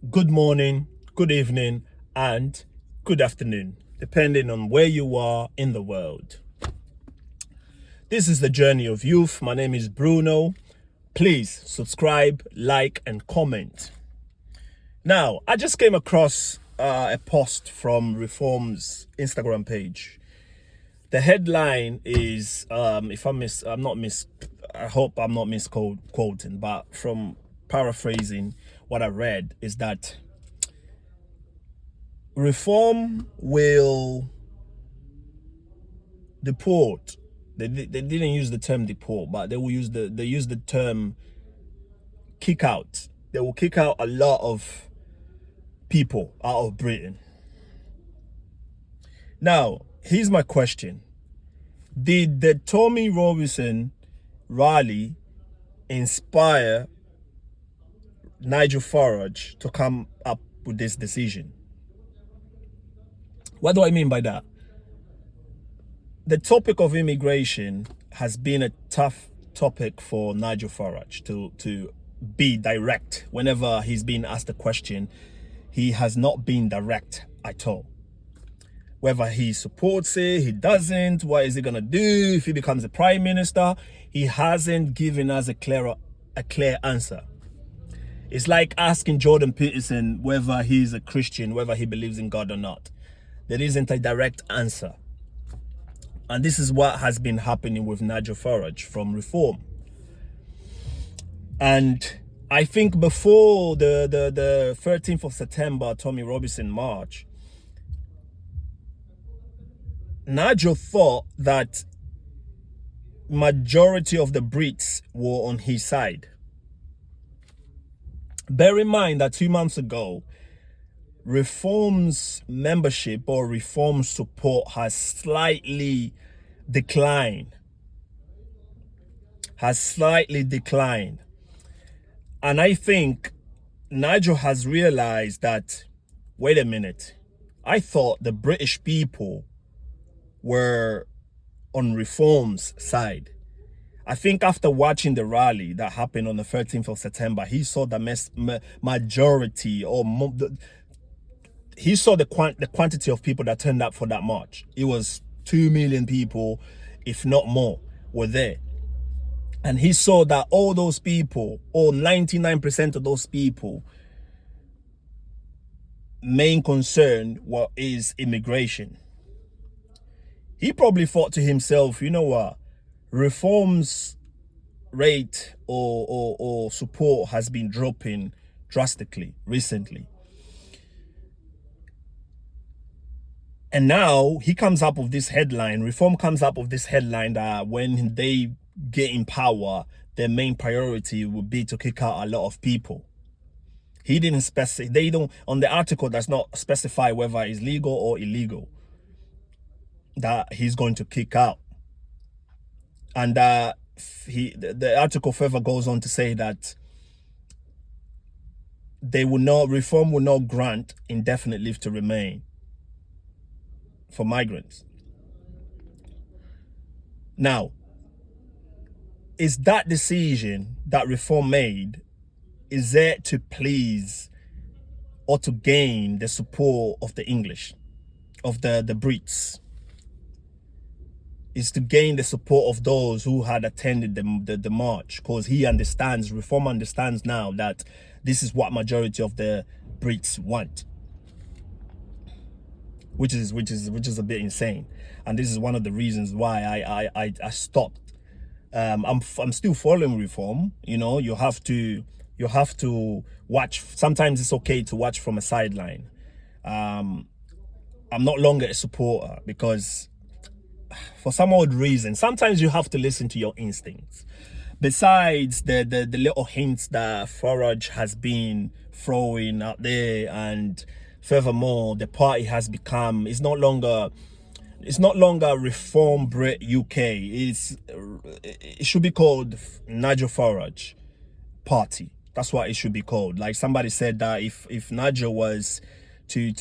good morning, good evening, and good afternoon, depending on where you are in the world. This is the Journey of Youth. My name is Bruno. Please subscribe, like, and comment. Now, I just came across a post from Reform's Instagram page. The headline is, I hope I'm not misquoting, but from paraphrasing what I read is that Reform will deport. They didn't use the term deport, but they use the term kick out. They will kick out a lot of people out of Britain. Now, here's my question. Did the Tommy Robinson rally inspire Nigel Farage to come up with this decision? What do I mean by that? The topic of immigration has been a tough topic for Nigel Farage to be direct. Whenever he's been asked a question, he has not been direct at all. Whether he supports it, he doesn't, what is he gonna do if he becomes a prime minister, he hasn't given us a clear answer. It's like asking Jordan Peterson whether he's a Christian, whether he believes in God or not. There isn't a direct answer. And this is what has been happening with Nigel Farage from Reform. And I think before the 13th of September, Tommy Robinson March, Nigel thought that majority of the Brits were on his side. Bear in mind that 2 months ago, Reform's membership or Reform support has slightly declined. And I think Nigel has realized that, wait a minute, I thought the British people were on Reform's side. I think after watching the rally that happened on the 13th of September, he saw the majority or he saw the quantity of people that turned up for that march. It was 2 million people, if not more, were there. And he saw that all those people, or 99% of those people, main concern is immigration. He probably thought to himself, you know what, Reform's rate or support has been dropping drastically recently. And now he comes up with this headline, Reform comes up with this headline that when they get in power, their main priority would be to kick out a lot of people. He didn't specify, they don't, on the article does not specify whether it's legal or illegal that he's going to kick out. And the article further goes on to say that Reform will not grant indefinite leave to remain for migrants. Now, is that decision that Reform made, is it to please or to gain the support of the English, of the Brits? Is to gain the support of those who had attended the march, because he understands, Reform understands now that this is what majority of the Brits want, which is a bit insane. And this is one of the reasons why I stopped. I'm still following Reform. You know, you have to watch. Sometimes it's okay to watch from a sideline. I'm not longer a supporter because, for some odd reason, sometimes you have to listen to your instincts. Besides the little hints that Farage has been throwing out there, and furthermore, the party has become, it's no longer Reform Brit UK. It should be called Nigel Farage Party. That's what it should be called. Like somebody said that if Nigel was to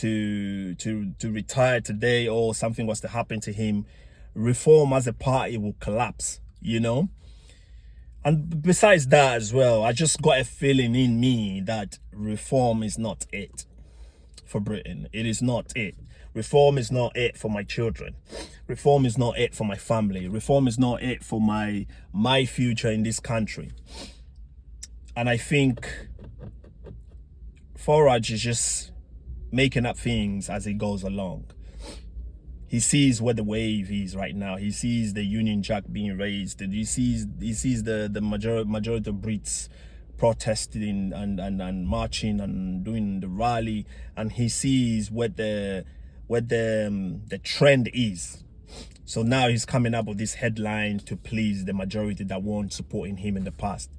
retire today or something was to happen to him, Reform as a party will collapse, you know. And besides that as well, I just got a feeling in me that reform is not it for Britain. It is not it. Reform is not it for my children. Reform is not it for my family. Reform is not it for my future in this country. And I think Farage is just making up things as he goes along. He sees where the wave is right now. He sees the Union Jack being raised. He sees the majority of Brits protesting and marching and doing the rally, and he sees what the trend is. So now he's coming up with this headline to please the majority that weren't supporting him in the past.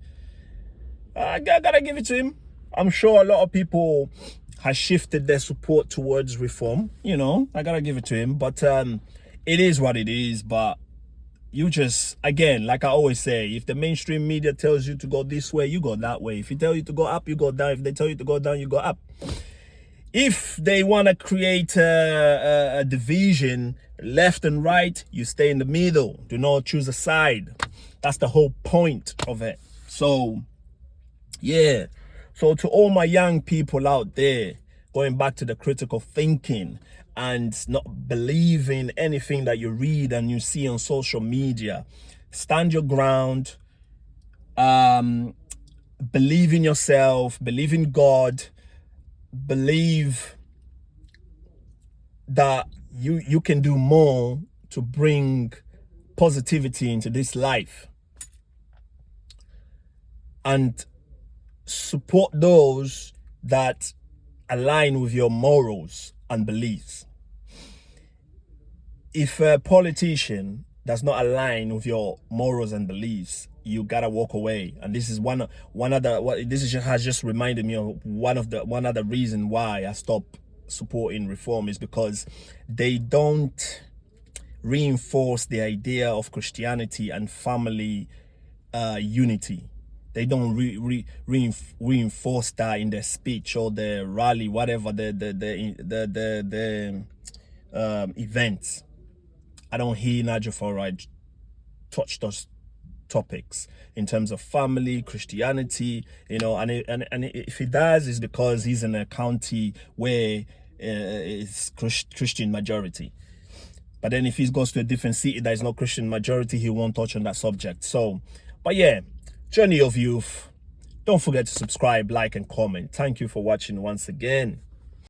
I gotta give it to him. I'm sure a lot of people has shifted their support towards reform. You know, I gotta give it to him. But it is what it is. But you just, again, like I always say, if the mainstream media tells you to go this way, you go that way. If they tell you to go up, you go down. If they tell you to go down, you go up. If they want to create a division, left and right, you stay in the middle. Do not choose a side. That's the whole point of it. So, yeah. So to all my young people out there, going back to the critical thinking and not believing anything that you read and you see on social media, stand your ground, believe in yourself, believe in God, believe that you can do more to bring positivity into this life, and support those that align with your morals and beliefs. If a politician does not align with your morals and beliefs, you gotta walk away. And this is has just reminded me of one other reason why I stopped supporting reform, is because they don't reinforce the idea of Christianity and family unity. They don't reinforce that in their speech or their rally, whatever the events. I don't hear Nigel Farage touch those topics in terms of family, Christianity, you know, and if he does, it's because he's in a county where it's Christian majority. But then if he goes to a different city that is not Christian majority, he won't touch on that subject. So, but yeah, Journey of Youth. Don't forget to subscribe, like, and comment. Thank you for watching once again.